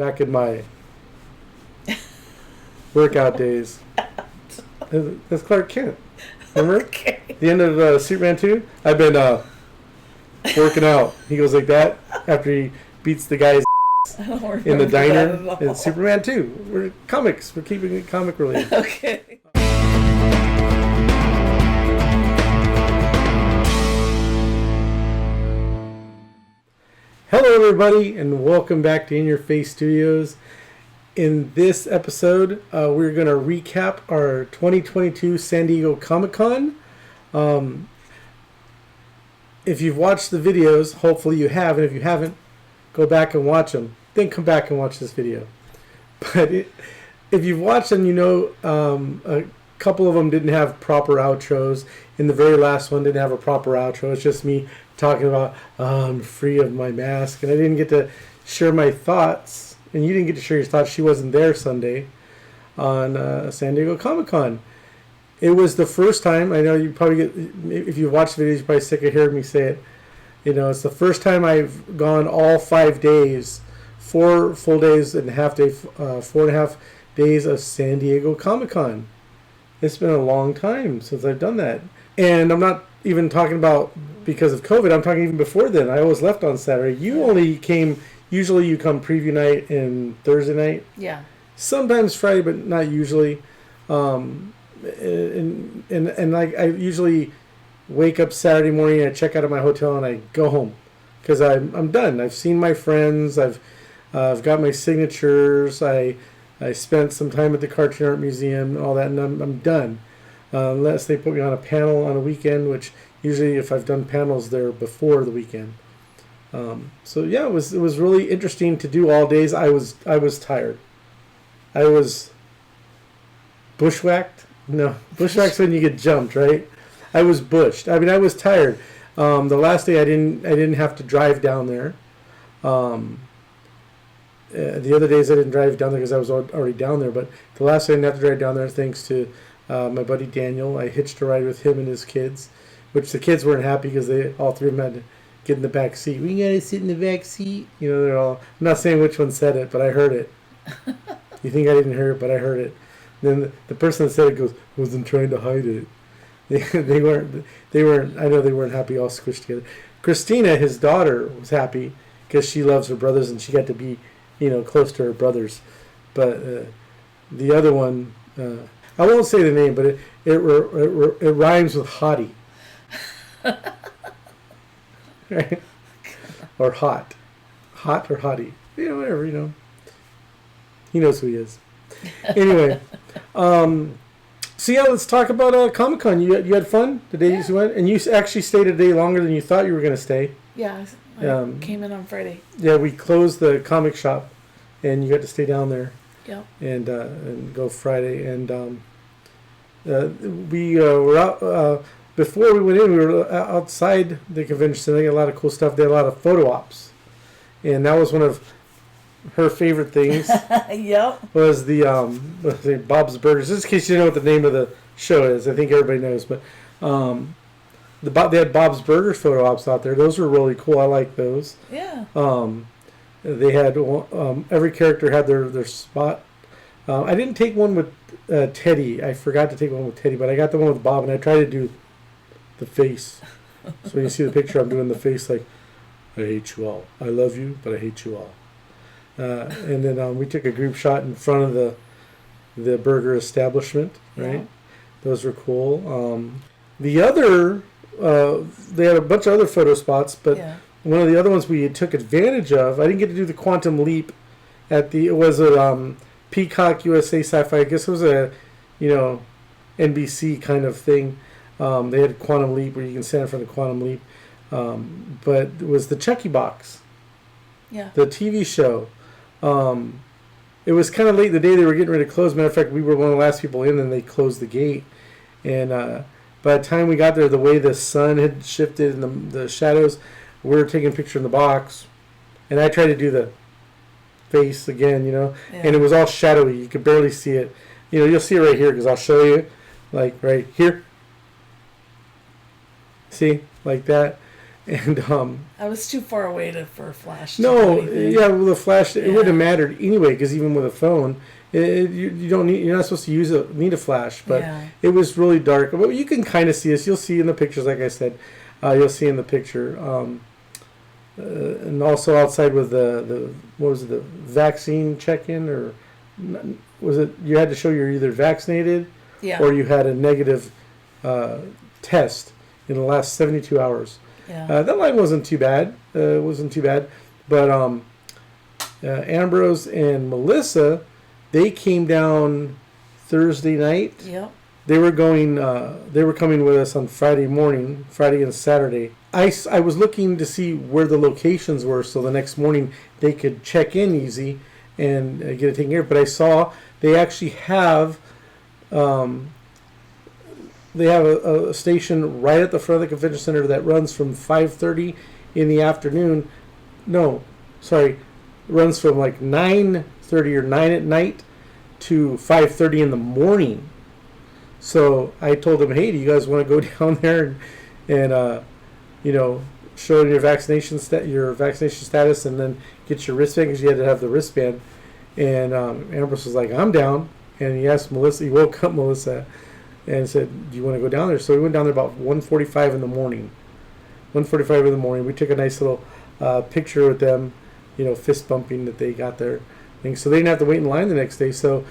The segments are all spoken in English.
back in my workout days. That's Clark Kent. Remember? Okay. The end of Superman 2? I've been working out. He goes like that after he beats the guy's in the diner in Superman 2. We're comics. We're keeping it comic related. Okay. Hello, everybody, and welcome back to In Your Face Studios. In this episode, we're going to recap our 2022 San Diego Comic-Con. If you've watched the videos, hopefully you have, and if you haven't, go back and watch them. Then come back and watch this video. But if you've watched them, you know a couple of them didn't have proper outros, and the very last one didn't have a proper outro. It's just me talking about I'm free of my mask, and I didn't get to share my thoughts, and you didn't get to share your thoughts. She wasn't there Sunday on San Diego Comic-Con. It was the first time, I know you probably get, if you watch the videos, you're probably sick of hearing me say it. You know, it's the first time I've gone all 5 days, 4 full days and a half day, 4.5 days of San Diego Comic-Con. It's been a long time since I've done that. And I'm not even talking about because of COVID. I'm talking even before then. I always left on Saturday. You only came, usually you come preview night and Thursday night. Yeah. Sometimes Friday, but not usually. And I usually wake up Saturday morning, I check out of my hotel, and I go home because I'm done. I've seen my friends. I've got my signatures. I spent some time at the Cartoon Art Museum, all that, and I'm done. Unless they put me on a panel on a weekend, which usually if I've done panels there before the weekend. So yeah, it was really interesting to do all days. I was tired. I was bushwhacked. No, bushwhack's when you get jumped, right? I was bushed. I mean, I was tired. The last day I didn't have to drive down there. The other days I didn't drive down there because I was already down there. But the last day I didn't have to drive down there thanks to my buddy Daniel. I hitched a ride with him and his kids, which the kids weren't happy because all three of them had to get in the back seat. We gotta sit in the back seat. You know, they're all. I'm not saying which one said it, but I heard it. You think I didn't hear it, but I heard it. Then the person that said it goes, wasn't trying to hide it. They weren't. I know they weren't happy all squished together. Christina, his daughter, was happy because she loves her brothers and she got to be, close to her brothers. But the other one, I won't say the name, but it rhymes with hottie. Right? Or hot or hottie. Whatever. He knows who he is. Anyway, so yeah, let's talk about Comic-Con. You had fun the days you went, and you actually stayed a day longer than you thought you were going to stay. Yeah, I came in on Friday. Yeah, we closed the comic shop, and you got to stay down there. Yep. And go Friday, and we were out before we went in. We were outside the convention center. They had a lot of cool stuff. They had a lot of photo ops, and that was one of her favorite things. Yep. Was the Bob's Burgers. Just in case you know what the name of the show is, I think everybody knows. But they had Bob's Burgers photo ops out there. Those were really cool. I like those. Yeah. They had every character had their spot. I didn't take one with Teddy. I forgot to take one with Teddy, but I got the one with Bob, and I tried to do the face. So when you see the picture, I'm doing the face like, I hate you all. I love you, but I hate you all. And then we took a group shot in front of the burger establishment, right? Yeah. Those were cool. The other, they had a bunch of other photo spots, but one of the other ones we took advantage of, I didn't get to do the Quantum Leap it was a Peacock USA Sci-Fi. I guess it was a, NBC kind of thing. They had Quantum Leap where you can stand in front of Quantum Leap. But it was the Chucky Box. Yeah. The TV show. It was kind of late the day they were getting ready to close. Matter of fact, we were one of the last people in, and they closed the gate. And by the time we got there, the way the sun had shifted and the shadows, we were taking a picture in the box. And I tried to do the face again, and it was all shadowy. You could barely see it. You'll see it right here because I'll show you, like right here. See, like that. And I was too far away for a flash. No, yeah, with a flash, it wouldn't have mattered anyway, because even with a phone, you don't need, you're not supposed to need a flash, but it was really dark. But you can kind of see us. You'll see in the pictures, like I said, you'll see in the picture, and also outside with the what was it, the vaccine check-in, or was it you had to show you're either vaccinated or you had a negative test in the last 72 hours. Yeah. That line wasn't too bad. But Ambrose and Melissa, they came down Thursday night. Yep. They were going. They were coming with us on Friday morning, Friday and Saturday. I was looking to see where the locations were, so the next morning they could check in easy and get it taken care of. But I saw they actually have. They have a station right at the front of the convention center that runs from 5:30 in the afternoon. No, sorry, runs from like 9:30 or 9 at night to 5:30 in the morning. So I told them, hey, do you guys want to go down there and show your vaccination status, and then get your wristband, because you had to have the wristband. And Ambrose was like, I'm down. And he asked Melissa, he woke up Melissa and said, do you want to go down there? So we went down there about 1:45 in the morning. 1:45 in the morning. We took a nice little picture with them, fist bumping that they got their thing. So they didn't have to wait in line the next day. So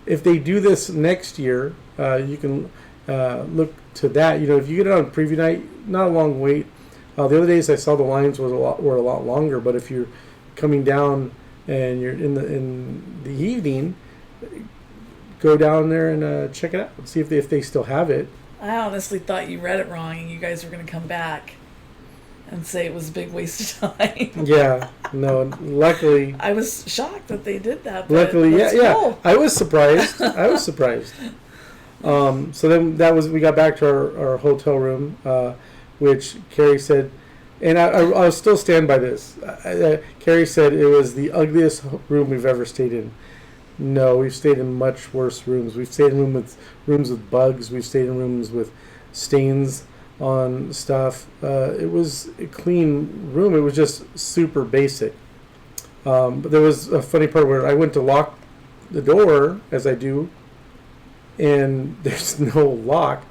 if they do this next year, you can look to that. If you get it on preview night, not a long wait. The other days I saw the lines were a lot longer. But if you're coming down and you're in the evening, go down there and check it out. See if they still have it. I honestly thought you read it wrong, and you guys were going to come back and say it was a big waste of time. Yeah, no. Luckily, I was shocked that they did that. Luckily, yeah. I was surprised. So then we got back to our hotel room, which Carrie said, and I'll still stand by this. Carrie said it was the ugliest room we've ever stayed in. No, we've stayed in much worse rooms. We've stayed in rooms with bugs. We've stayed in rooms with stains on stuff. It was a clean room. It was just super basic. But there was a funny part where I went to lock the door, as I do, and there's no lock.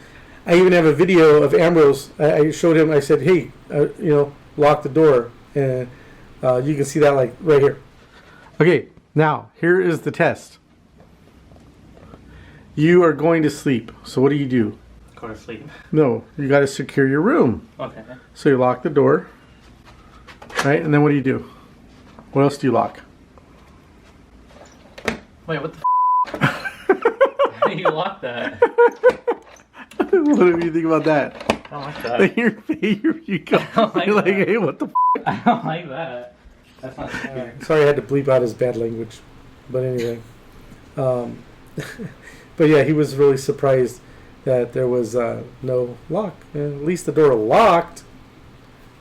I even have a video of Ambrose. I showed him. I said, "Hey, lock the door," and you can see that like right here. Okay. Now, here is the test. You are going to sleep. So what do? Go to sleep. No, you got to secure your room. Okay. So you lock the door, right? And then what do? What else do you lock? Wait, what the How do you lock that? What do you think about that? I don't like that. You go. You're like, hey, what the I don't like that. That's not fair. Sorry, I had to bleep out his bad language. But anyway. But yeah, he was really surprised that there was no lock. At least the door locked.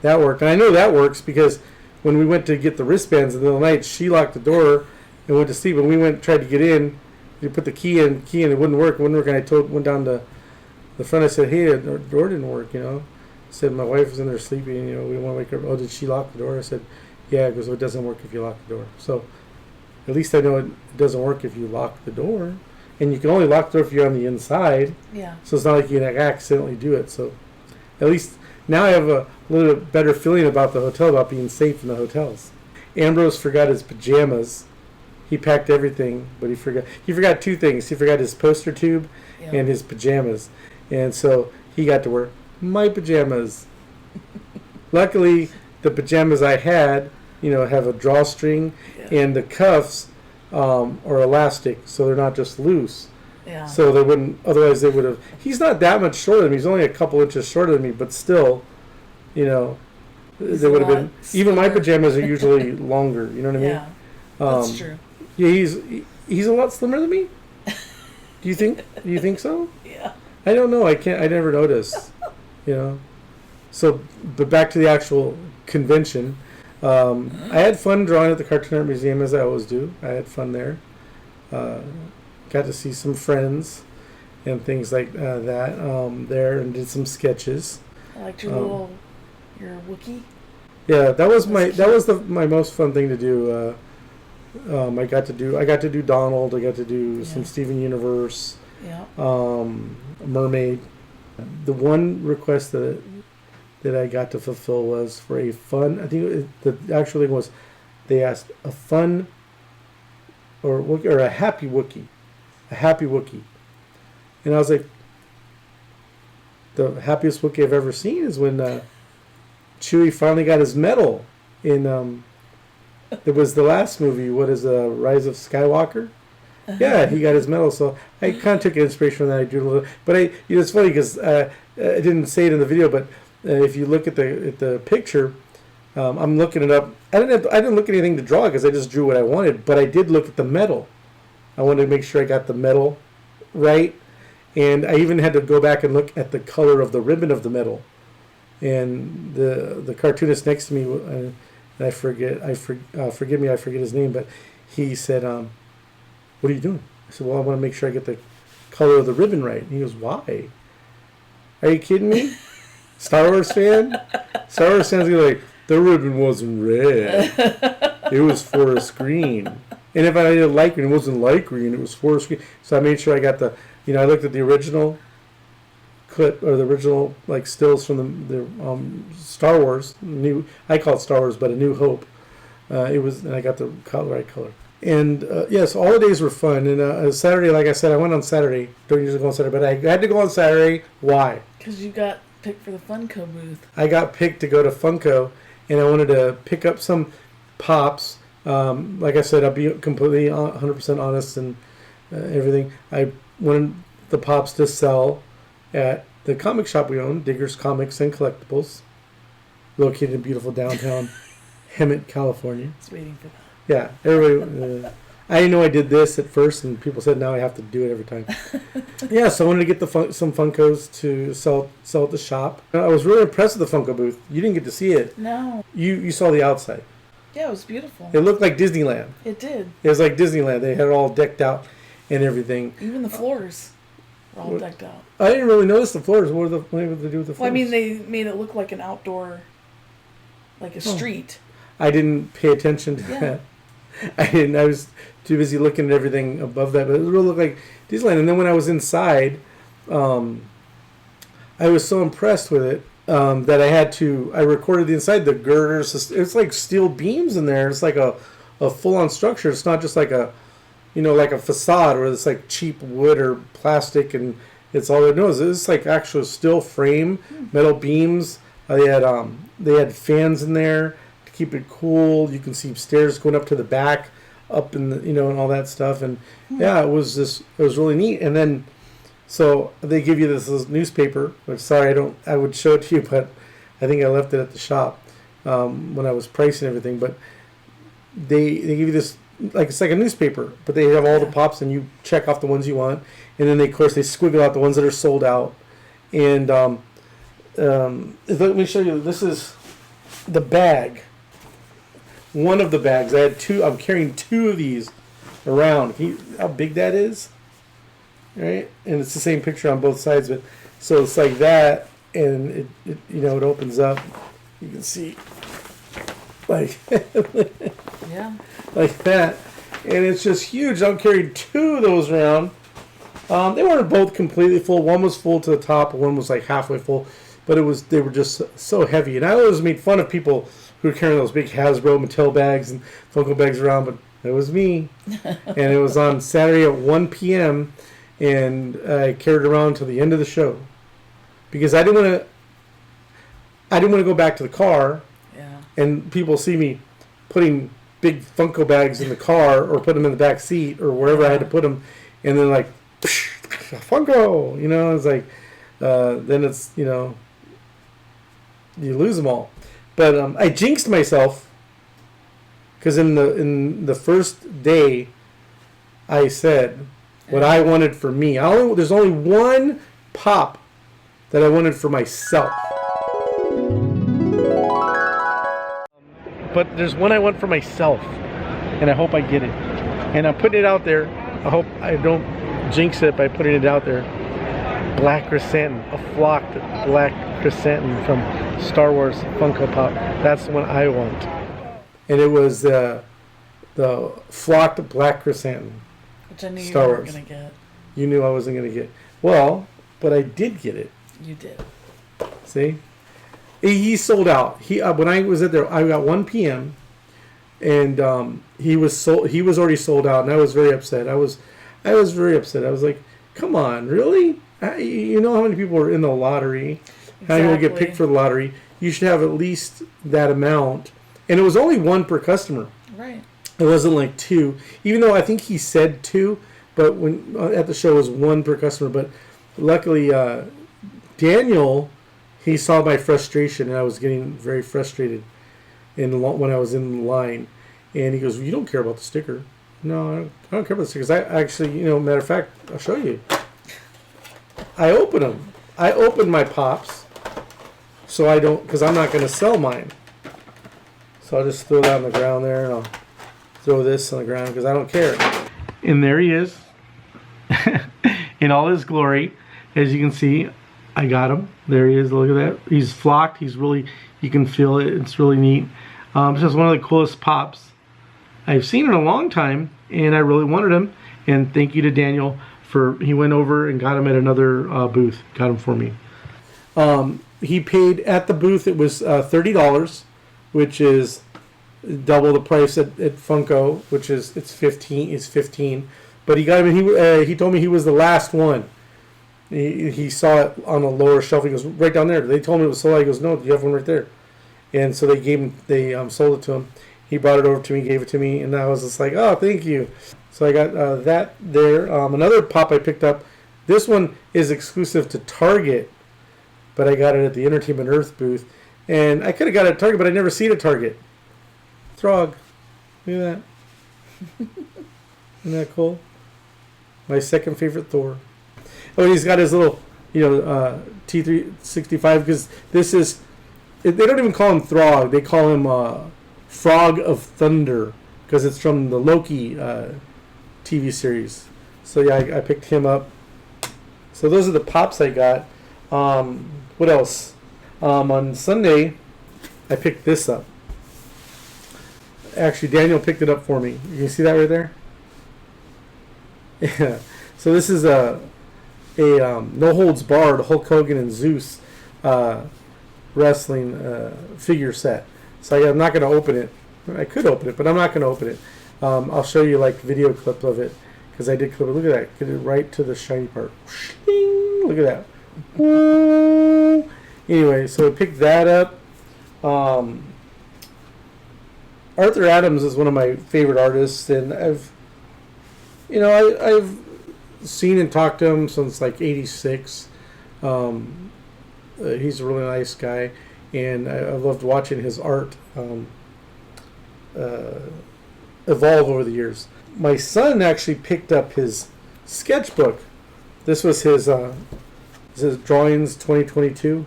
That worked. And I know that works because when we went to get the wristbands in the middle of the night, she locked the door and went to sleep. When we tried to get in, we put the key in, it wouldn't work. And I went down to the front. I said, hey, the door didn't work, I said, my wife was in there sleeping, we don't want to wake her up. Oh, did she lock the door? I said, yeah, because it doesn't work if you lock the door. So at least I know it doesn't work if you lock the door. And you can only lock the door if you're on the inside. Yeah. So it's not like you can accidentally do it. So at least now I have a little bit better feeling about the hotel, about being safe in the hotels. Ambrose forgot his pajamas. He packed everything, but he forgot two things. He forgot his poster tube and his pajamas. And so he got to wear my pajamas. Luckily, the pajamas I had, have a drawstring, and the cuffs are elastic, so they're not just loose. Yeah. So they wouldn't. Otherwise, they would have. He's not that much shorter than me. He's only a couple inches shorter than me, but still, they would have been. Even my pajamas are usually longer. You know what I mean? Yeah. That's true. Yeah, he's a lot slimmer than me. Do you think so? Yeah. I don't know. I never noticed. So, but back to the actual convention. I had fun drawing at the Cartoon Art Museum, as I always do. I had fun there. Got to see some friends and things like that there, and did some sketches. I liked your little Your Wookiee? Yeah, that was my most fun thing to do. I got to do Donald. I got to do some Steven Universe. Yeah. Mermaid. The one request that I got to fulfill was for a fun. I think the actual thing was they asked a fun or a happy Wookiee, and I was like, the happiest Wookiee I've ever seen is when Chewie finally got his medal in. It was the last movie. What is Rise of Skywalker? Yeah, he got his medal. So I kind of took inspiration from that. I drew a little, but it's funny because I didn't say it in the video, but if you look at the picture, I'm looking it up. I didn't look at anything to draw because I just drew what I wanted. But I did look at the medal. I wanted to make sure I got the medal right, and I even had to go back and look at the color of the ribbon of the medal. And the cartoonist next to me, forgive me, I forget his name, but he said, "What are you doing?" I said, "Well, I want to make sure I get the color of the ribbon right." And he goes, "Why? Are you kidding me? Star Wars fan? Star Wars fans are like, the ribbon wasn't red. It was forest green. And if I didn't like green, it wasn't light green. It was forest green." So I made sure I got I looked at the original clip or the original stills from the Star Wars. I call it Star Wars, but A New Hope. And I got the right color. And yes, all the days were fun. And Saturday, like I said, I went on Saturday. Don't usually go on Saturday, but I had to go on Saturday. Why? Because you got picked for the Funko booth. I got picked to go to Funko, and I wanted to pick up some pops. Like I said, I'll be completely 100% honest and everything. I wanted the pops to sell at the comic shop we own, Diggers Comics and Collectibles, located in beautiful downtown Hemet, California. I was waiting for that. Yeah, everybody. I didn't know I did this at first, and people said now I have to do it every time. Yeah, so I wanted to get some Funkos to sell at the shop. I was really impressed with the Funko booth. You didn't get to see it. No. You saw the outside. Yeah, it was beautiful. It looked like Disneyland. It did. It was like Disneyland. They had it all decked out and everything. Even the floors were all decked out. I didn't really notice the floors. What did they do with the floors? Well, I mean, they made it look like an outdoor, like a street. I didn't pay attention to that. I didn't. I was too busy looking at everything above that. But it really looked like Disneyland. And then when I was inside, I was so impressed with it that I recorded the inside, the girders. It's like steel beams in there. It's like a full-on structure. It's not just like a facade where it's like cheap wood or plastic and it's all it knows. It's like actual steel frame, metal beams. They had fans in there to keep it cool. You can see stairs going up to the back, up in the, and all that stuff. And yeah, it was really neat. And then, so they give you this newspaper, which sorry, I would show it to you, but I think I left it at the shop when I was pricing everything. But they give you this, it's like a newspaper, but they have all the pops and you check off the ones you want. And then they squiggle out the ones that are sold out. And let me show you, this is the bag. One of the bags. I had two. I'm carrying two of these around. How big that is? Right? And it's the same picture on both sides. But so it's like that, and it opens up. You can see, like yeah, like that, and it's just huge. I'm carrying two of those around. They weren't both completely full. One was full to the top, and one was like halfway full. But they were just so heavy, and I always made fun of people who were carrying those big Hasbro Mattel bags and Funko bags around, but it was me. And it was on Saturday at 1 p.m. and I carried it around till the end of the show because I didn't want to go back to the car. Yeah. And people see me putting big Funko bags in the car or put them in the back seat or wherever I had to put them, and then like Funko, it's like then it's you lose them all. But I jinxed myself because in the first day I said what I wanted for me. There's only one pop that I wanted for myself. But there's one I want for myself, and I hope I get it. And I'm putting it out there. I hope I don't jinx it by putting it out there. black chrysanthemum, a flocked black chrysanthemum from Star Wars Funko Pop. That's the one I want. And it was the flocked black chrysanthemum. Which I knew you Star weren't Wars. going to get. You knew I wasn't going to get. Well, but I did get it. You did. See? He sold out. When I was at there, I got 1 p.m. and he was already sold out, and I was very upset. I was very upset. I was like, "Come on, really? You know how many people are in the lottery? How you will get picked for the lottery? You should have at least that amount." And it was only 1 per customer. Right. It wasn't like 2, even though I think he said 2, but when at the show it was 1 per customer. But luckily, Daniel, he saw my frustration, and I was getting very frustrated when I was in line, and he goes, "You don't care about the sticker." No, I don't care about the stickers. I actually, matter of fact, I'll show you. I open them. I open my pops, so I don't, because I'm not going to sell mine. So I'll just throw that on the ground there, and I'll throw this on the ground because I don't care. And there he is, in all his glory. As you can see, I got him. There he is. Look at that. He's flocked. He's really, you can feel it. It's really neat. It's just one of the coolest pops I've seen in a long time, and I really wanted him. And thank you to Daniel he went over and got him at another booth. Got him for me. He paid at the booth. It was $30, which is double the price at Funko, which is it's 15. But he got him. And he told me he was the last one. He saw it on a lower shelf. He goes, "Right down there." They told me it was sold out. He goes, "No, you have one right there." And so they sold it to him. He brought it over to me, gave it to me, and I was just like, "Oh, thank you." So I got that there. Another pop I picked up. This one is exclusive to Target, but I got it at the Entertainment Earth booth. And I could have got it at Target, but I never seen it at Target. Throg. Look at that. Isn't that cool? My second favorite Thor. Oh, and he's got his little, T365, because this is, they don't even call him Throg. They call him Frog of Thunder, because it's from the Loki TV series. So yeah, I picked him up. So those are the pops I got. What else? On Sunday, I picked this up. Actually, Daniel picked it up for me. You can see that right there? Yeah. So this is a no holds barred Hulk Hogan and Zeus wrestling figure set. So I'm not going to open it. I could open it, but I'm not going to open it. I'll show you like video clip of it because I did clip it. Look at that. Get it right to the shiny part. Look at that. Anyway, so I picked that up. Arthur Adams is one of my favorite artists, and I've seen and talked to him since like '86. He's a really nice guy, and I loved watching his art evolve over the years. My son actually picked up his sketchbook. This was his drawings 2022,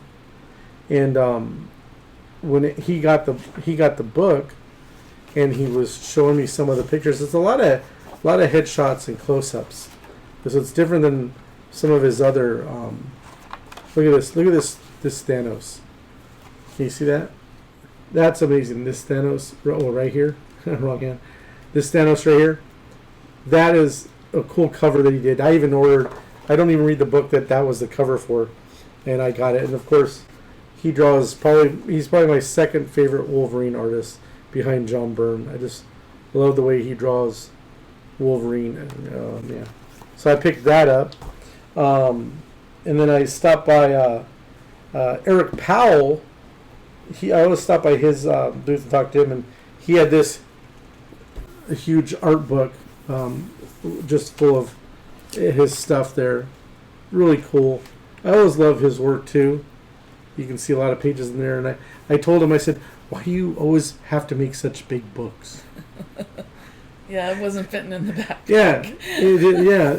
and when he got the book, and he was showing me some of the pictures. It's a lot of headshots and close-ups. So it's different than some of his other. Look at this. Look at this Thanos. Can you see that? That's amazing. This Thanos, right here. Wrong hand. This Thanos right here. That is a cool cover that he did. I even ordered. I don't even read the book that was the cover for, and I got it. And of course, he's probably my second favorite Wolverine artist behind John Byrne. I just love the way he draws Wolverine. And, yeah. So I picked that up. And then I stopped by Eric Powell. I always stop by his booth and talk to him, and he had this huge art book just full of his stuff there. Really cool. I always love his work too. You can see a lot of pages in there, and I told him, I said, "Why do you always have to make such big books?" Yeah, it wasn't fitting in the backpack. Yeah, yeah.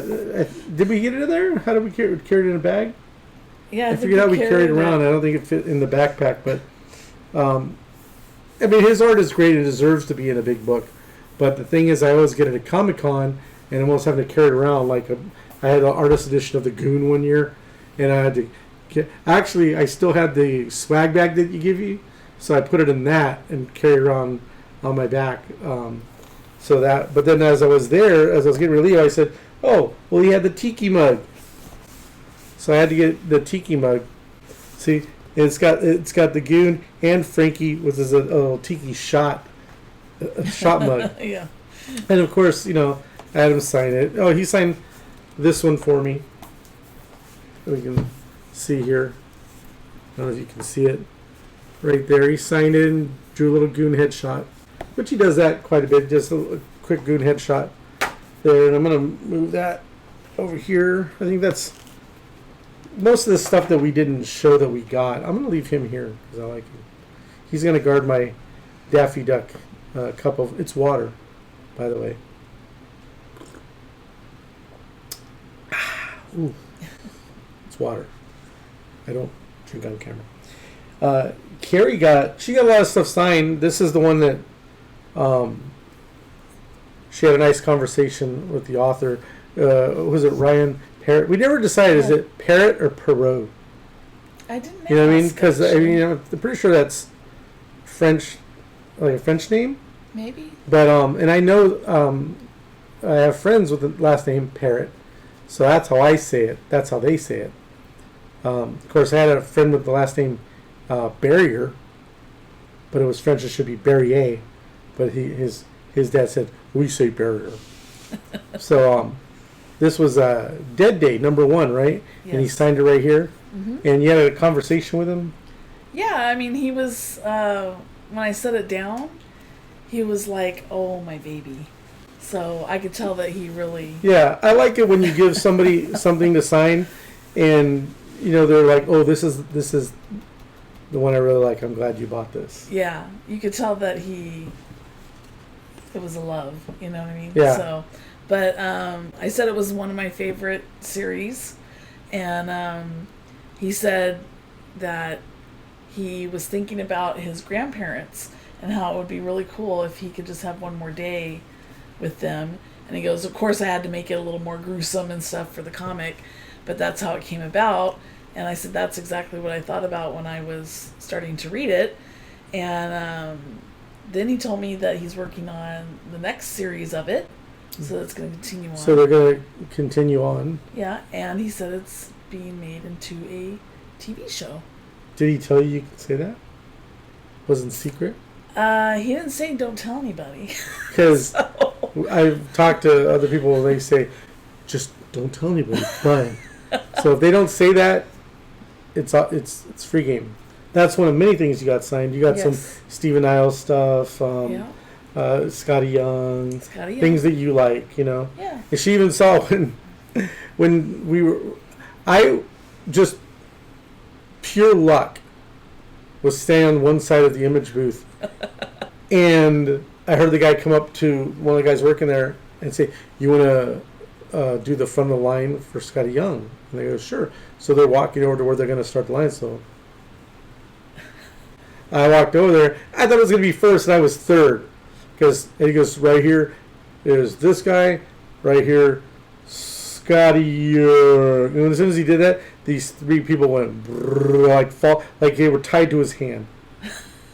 Did we get it in there? How did we carry it in a bag? Yeah, I figured out we carried it around. I don't think it fit in the backpack, but I mean, his art is great and deserves to be in a big book. But the thing is, I always get it at Comic-Con, and I'm almost having to carry it around. Like I had an artist edition of the Goon one year, and I had to actually I still had the swag bag that you give you, so I put it in that and carry it around on my back. So that, but then as I was there, as I was getting relieved, I said, "Oh, well, he had the tiki mug." So I had to get the tiki mug. See, it's got the Goon and Frankie with his a little tiki shot mug. Yeah. And of course, I had him sign it. Oh, he signed this one for me. We can see here. I don't know if you can see it right there. He signed it and drew a little Goon headshot, which he does that quite a bit. Just a quick Goon headshot there. And I'm gonna move that over here. I think that's most of the stuff that we didn't show that we got. I'm gonna leave him here because I like him. He's gonna guard my Daffy Duck cup of it's water, by the way. Ooh, it's water. I don't drink on camera. Carrie got a lot of stuff signed. This is the one that she had a nice conversation with the author. Was it Ryan Parrott? We never decided, is it Parrott or Perot? I didn't know. You know what I mean? Because I'm pretty sure that's French, like a French name. Maybe. But and I know I have friends with the last name Parrott, so that's how I say it. That's how they say it. Of course, I had a friend with the last name Barrier, but it was French. It should be Barrier, but his dad said we say Barrier. So this was Dead Day #1, right? Yes. And he signed it right here. Mm-hmm. And you had a conversation with him. Yeah, I mean, he was when I set it down, he was like, "Oh, my baby." So I could tell that he really. Yeah, I like it when you give somebody something to sign, and they're like, "Oh, this is the one I really like. I'm glad you bought this." Yeah, you could tell that it was a love. You know what I mean? Yeah. So, but I said it was one of my favorite series, and he said that he was thinking about his grandparents and how it would be really cool if he could just have one more day with them. And he goes, of course I had to make it a little more gruesome and stuff for the comic, but that's how it came about. And I said, that's exactly what I thought about when I was starting to read it. And then he told me that he's working on the next series of it, so that's going to continue on. So they're going to continue on. Yeah, and he said it's being made into a TV show. Did he tell you could say that? Wasn't secret? He didn't say don't tell anybody. Because So. I've talked to other people and they say, just don't tell anybody. Fine. So if they don't say that, it's free game. That's one of many things you got signed. You got Yes. some Stephen Isles stuff, Yeah. Scotty Young, Scotty Young. things that you like, Yeah. And she even saw when we were, I just pure luck was standing on one side of the image booth, and I heard the guy come up to one of the guys working there and say, "You want to do the front of the line for Scotty Young?" And they go, "Sure." So they're walking over to where they're going to start the line. So I walked over there. I thought it was going to be first, and I was third. Because he goes, right here is this guy, right here, Scotty Young. And as soon as he did that, these three people went like they were tied to his hand.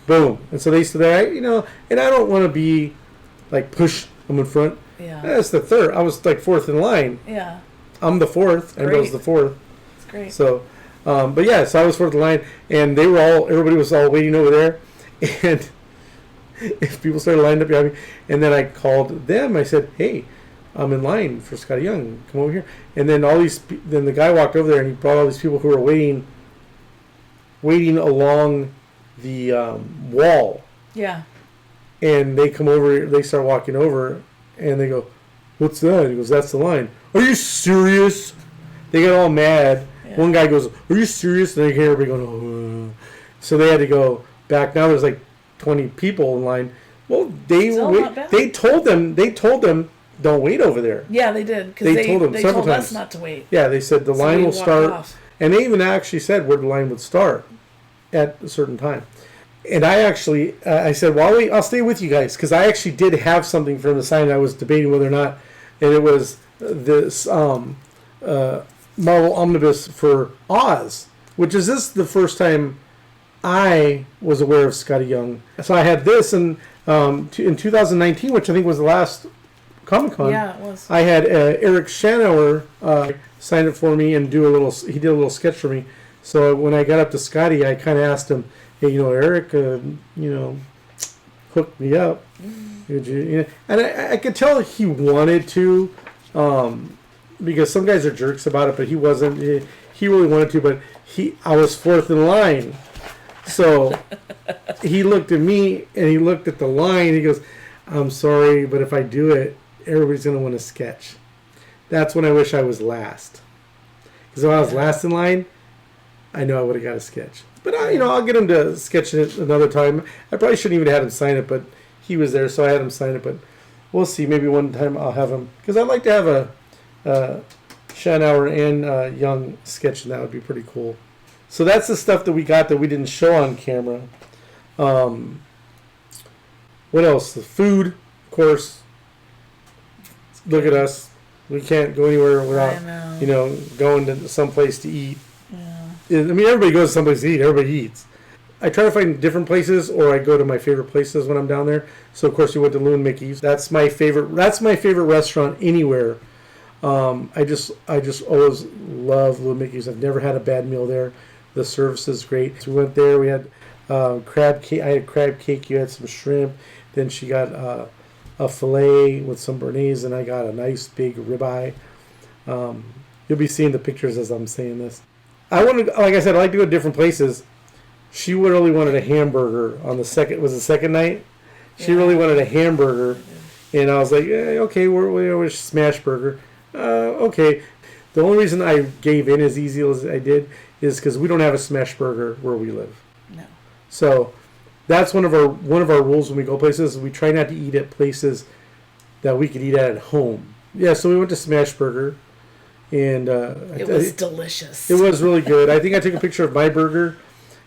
Boom. And so they stood there, and I don't want to be like push them in front. Yeah. That's the third. I was like fourth in line. Yeah. I'm the fourth. Ambrose the fourth. It's great. So, but yeah, so I was fourth in line, and everybody was all waiting over there, and if people started lined up behind me, and then I called them. I said, "Hey, I'm in line for Scotty Young. Come over here." And then then the guy walked over there, and he brought all these people who were waiting along the wall. Yeah. And they come over. They start walking over, and they go, "What's that?" He goes, "That's the line." "Are you serious?" They got all mad. Yeah. One guy goes, "Are you serious?" And I hear everybody going, "Oh." So they had to go back. Now there's like 20 people in line. Well, they told them don't wait over there. Yeah, they did, because They told them they several told times. us not to wait. Yeah, they said the So line we will walked start, off. and they even actually said where the line would start at a certain time. And I actually, I said, "Well, I'll stay with you guys," because I actually did have something from the sign. I was debating whether or not, and it was this Marvel Omnibus for Oz, which is this the first time I was aware of Scotty Young. So I had this in 2019, which I think was the last Comic-Con. Yeah, it was. I had Eric Shanauer sign it for me and he did a little sketch for me. So when I got up to Scotty, I kind of asked him, hey, Eric, hooked me up. And I could tell he wanted to, because some guys are jerks about it, but he wasn't. He really wanted to, but I was fourth in line. So he looked at me and he looked at the line. He goes, I'm sorry, but if I do it, everybody's going to want to sketch. That's when I wish I was last. Because if I was last in line, I know I would have got a sketch. But, I'll get him to sketch it another time. I probably shouldn't even have him sign it, but he was there, so I had him sign it. But we'll see. Maybe one time I'll have him. Because I'd like to have a Shanauer and Young sketch, and that would be pretty cool. So that's the stuff that we got that we didn't show on camera. What else? The food, of course. Look at us. We can't go anywhere without, going to someplace to eat. Yeah. I mean, everybody goes someplace to eat. Everybody eats. I try to find different places, or I go to my favorite places when I'm down there. So, of course, we went to Lou and Mickey's. That's my favorite restaurant anywhere. I just always love Lou and Mickey's. I've never had a bad meal there. The service is great. So we went there. We had crab cake. I had crab cake. You had some shrimp. Then she got a fillet with some béarnaise, and I got a nice big ribeye. You'll be seeing the pictures as I'm saying this. Like I said, I like to go to different places. She really wanted a hamburger on the second night. She really wanted a hamburger, and I was like, okay, we're smash burger. Okay. The only reason I gave in as easy as I did is because we don't have a smash burger where we live. No. So that's one of our rules when we go places. We try not to eat at places that we could eat at home. Yeah, so we went to Smash Burger, and it was delicious. It was really good. I think I took a picture of my burger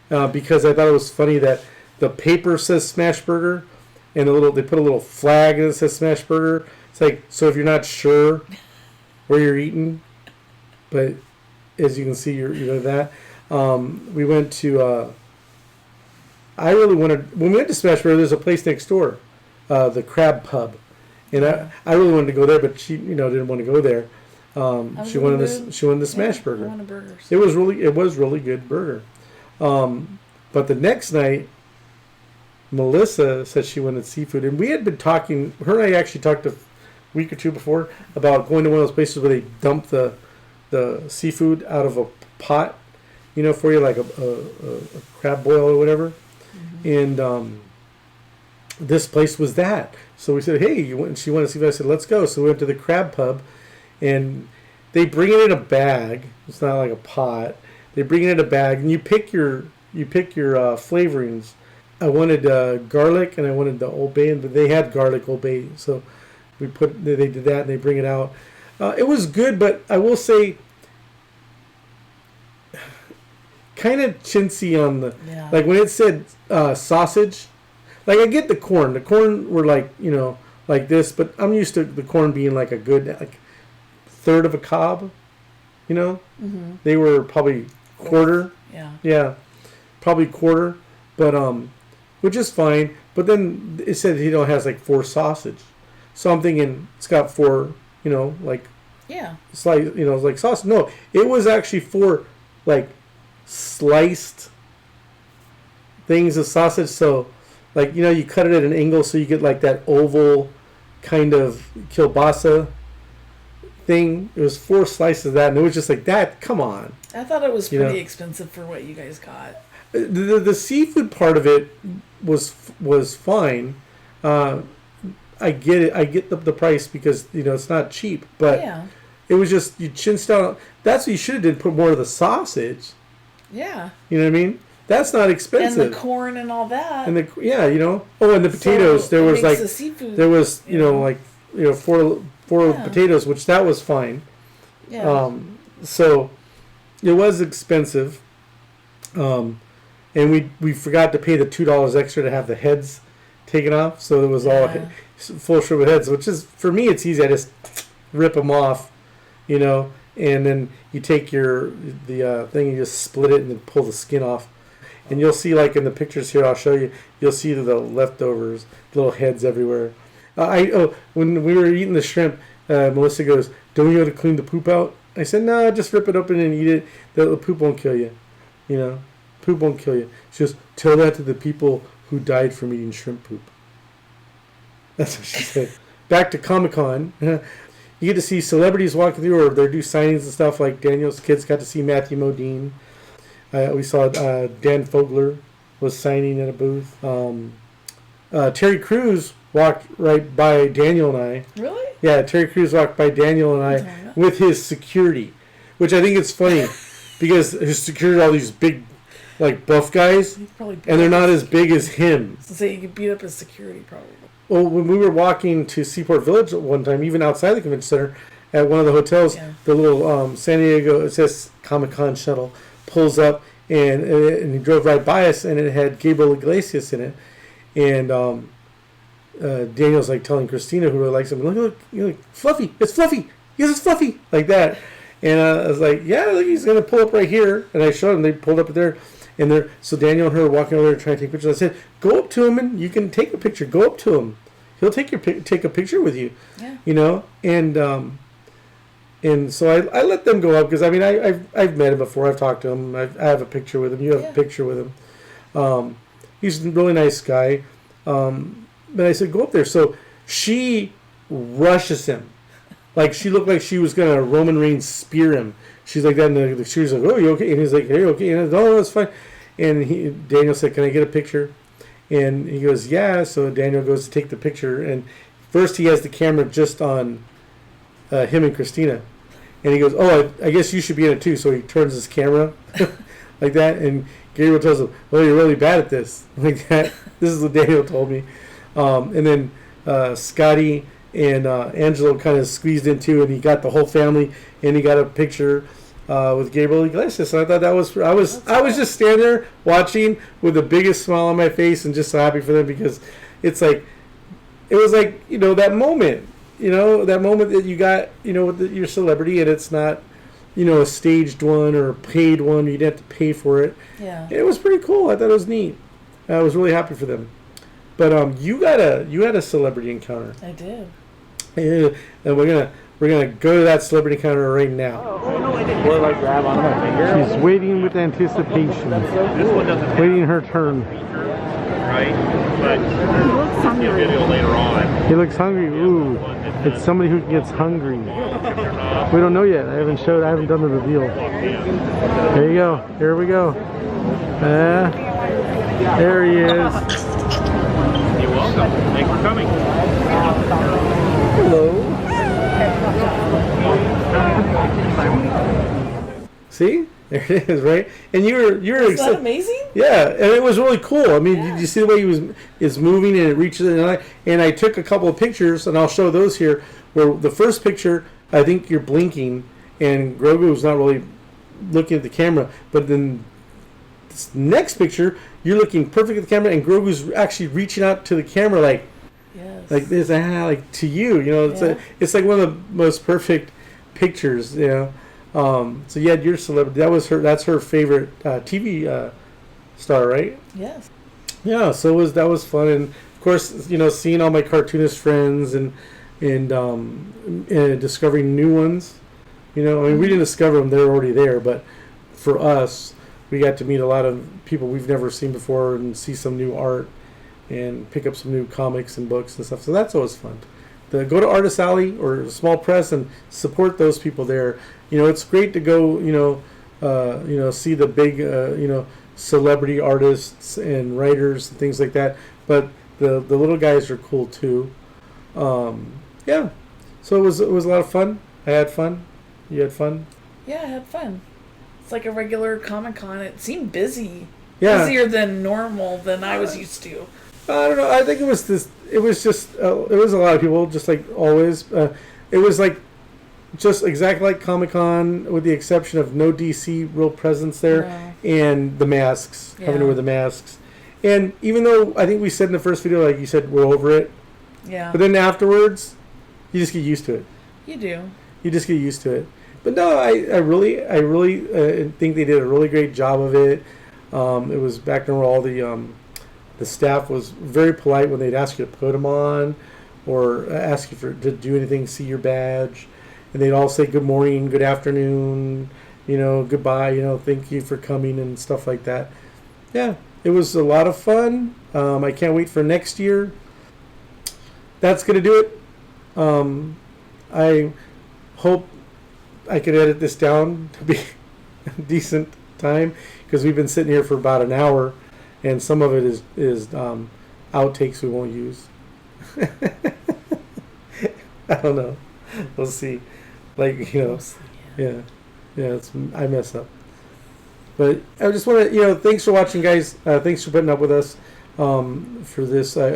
because I thought it was funny that the paper says Smash Burger, and they put a little flag that says Smash Burger. It's like, so if you're not sure where you're eating, but as you can see, you're that. We went to. I really wanted, when we went to Smash Burger, there's a place next door, the Crab Pub, and I really wanted to go there, but she didn't want to go there. She wanted the Smash Burger. I wanted burgers. It was really good burger. But the next night, Melissa said she wanted seafood, and we had been talking. Her and I actually talked a week or two before about going to one of those places where they dump the seafood out of a pot, for you, like a crab boil or whatever. And this place was that. So we said, hey, she wanted to see. I said, let's go. So we went to the Crab Pub, and they bring it in a bag. It's not like a pot. They bring it in a bag, and you pick your flavorings. I wanted garlic, and I wanted the Old Bay, but they had garlic Old Bay. So they did that, and they bring it out. It was good, but I will say, kind of chintzy on the like when it said sausage. Like, I get the corn. The corn were like like this, but I'm used to the corn being like a good third of a cob. They were probably quarter. Yeah, probably quarter, but which is fine. But then it said it has like 4 sausage, so I'm thinking it's got 4. Like slice. Like sausage. No, it was actually 4 like sliced things of sausage. So, like, you cut it at an angle so you get like that oval kind of kielbasa thing. It was 4 slices of that, and it was just like that. Come on. I thought it was pretty expensive for what you guys got. The seafood part of it was fine. I get it. I get the price because it's not cheap, but it was just you chinched down. That's what you should have did. Put more of the sausage. Yeah. You know what I mean? That's not expensive. And the corn and all that. And Oh, and the potatoes. There was like the seafood, there was like 4 potatoes, which that was fine. Yeah. So it was expensive. And we forgot to pay the $2 extra to have the heads taken off, so it was all full shrimp with heads. Which is, for me, it's easy. I just rip them off, and then you take the thing and you just split it and then pull the skin off. And you'll see, like in the pictures here, I'll show you. You'll see the leftovers, little heads everywhere. When we were eating the shrimp, Melissa goes, "Don't we have to clean the poop out?" I said, "No, just rip it open and eat it. The poop won't kill you. You know, poop won't kill you." She goes, "Tell that to the people who died from eating shrimp poop." That's what she said. Back to Comic-Con. You get to see celebrities walking through, or they do signings and stuff. Like Daniel's kids got to see Matthew Modine. We saw Dan Fogler was signing at a booth. Terry Crews walked right by Daniel and I. Really? Yeah, Terry Crews walked by Daniel and I with his security, which I think it's funny because his security, all these big, like buff guys, and they're not as big as him. So you could beat up his security probably. Well, when we were walking to Seaport Village at one time, even outside the convention center, at one of the hotels, the little San Diego, it says Comic-Con shuttle, pulls up, and he drove right by us, and it had Gabriel Iglesias in it. And Daniel's like telling Christina, who really likes him, look, Fluffy, it's Fluffy. Yes, it's Fluffy, like that. And I was like, yeah, look, he's going to pull up right here. And I showed him, they pulled up there. And so Daniel and her were walking over there trying to take pictures. I said, go up to him and you can take a picture. Go up to him. He'll take a picture with you. Yeah. You know, and so I let them go up because I mean I've met him before. I've talked to him. I have a picture with him. You have a picture with him. He's a really nice guy. But I said, go up there. So she rushes him. Like she looked like she was gonna Roman Reigns spear him. She's like that, and she was like, "Oh, you okay?" And he's like, "Hey, okay?" And no, that's fine. And Daniel said, "Can I get a picture?" And he goes, "Yeah." So Daniel goes to take the picture, and first he has the camera just on him and Christina, and he goes, "Oh, I guess you should be in it too." So he turns his camera like that, and Gabriel tells him, "Oh, you're really bad at this," like that. This is what Daniel told me. And then Scotty and Angelo kind of squeezed in too, and he got the whole family, and he got a picture with Gabriel Iglesias. And I thought I was just standing there watching with the biggest smile on my face and just so happy for them because it was like that moment, that you got with your celebrity, and it's not a staged one or a paid one. You didn't have to pay for it. Yeah, it was pretty cool. I thought it was neat. I was really happy for them. But you had a celebrity encounter. I did. And we're gonna go to that celebrity encounter right now. Or like grab on my finger. She's waiting with anticipation. This one doesn't. Waiting her turn. Right, but he looks hungry. Video later on. He looks hungry. Ooh, it's somebody who gets hungry. We don't know yet. I haven't done the reveal. There you go. Here we go. There he is. You're welcome. Thanks for coming. Hello. See? There it is, right? And you're Is that amazing? Yeah, and it was really cool. I mean, did you see the way he is moving and it reaches and I took a couple of pictures, and I'll show those here, where the first picture, I think you're blinking, and Grogu's not really looking at the camera, but then this next picture, you're looking perfect at the camera, and Grogu's actually reaching out to the camera like this, like to you. It's like one of the most perfect pictures. So you had your celebrity. That's her favorite TV star, right? Yes. Yeah. So that was fun, and of course, seeing all my cartoonist friends and discovering new ones. I mean, we didn't discover them; they were already there. But for us, we got to meet a lot of people we've never seen before and see some new art and pick up some new comics and books and stuff. So that's always fun. Go to Artist Alley or Small Press and support those people there. It's great to go, see the big, celebrity artists and writers and things like that. But the little guys are cool too. Yeah. So it was a lot of fun. I had fun. You had fun? Yeah, I had fun. It's like a regular Comic-Con. It seemed busy. Yeah. Busier than normal than I was used to. I don't know. I think it was it was a lot of people, just like always. It was like just exactly like Comic-Con, with the exception of no DC real presence there, and the masks, having to wear the masks. And even though I think we said in the first video, like you said, we're over it. Yeah. But then afterwards, you just get used to it. You do. You just get used to it. But no, I really think they did a really great job of it. It was back then where all the staff was very polite when they'd ask you to put them on, or ask you to do anything, see your badge, and they'd all say good morning, good afternoon, goodbye, thank you for coming and stuff like that. Yeah, it was a lot of fun. I can't wait for next year. That's gonna do it. I hope I could edit this down to be a decent time, because we've been sitting here for about an hour, and some of it is outtakes we won't use. I don't know. We'll see. Yeah. I mess up. But I just want to, thanks for watching, guys. Thanks for putting up with us for this. I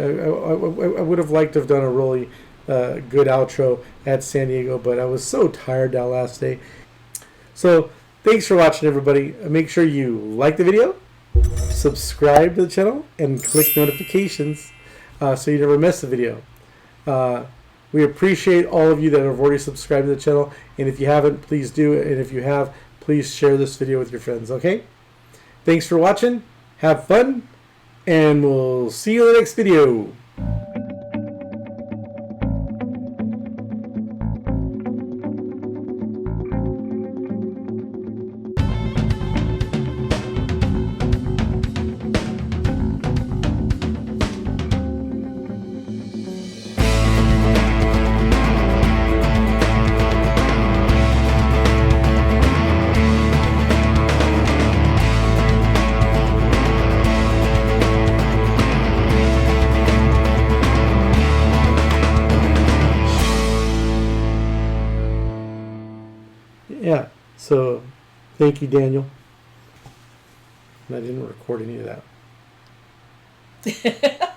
would have liked to have done a really good outro at San Diego, but I was so tired that last day. So thanks for watching, everybody. Make sure you like the video, subscribe to the channel, and click notifications so you never miss a video. We appreciate all of you that have already subscribed to the channel, and if you haven't, please do it. And if you have, please share this video with your friends, okay? Thanks for watching. Have fun, and we'll see you in the next video. Yeah, so thank you, Daniel. I didn't record any of that.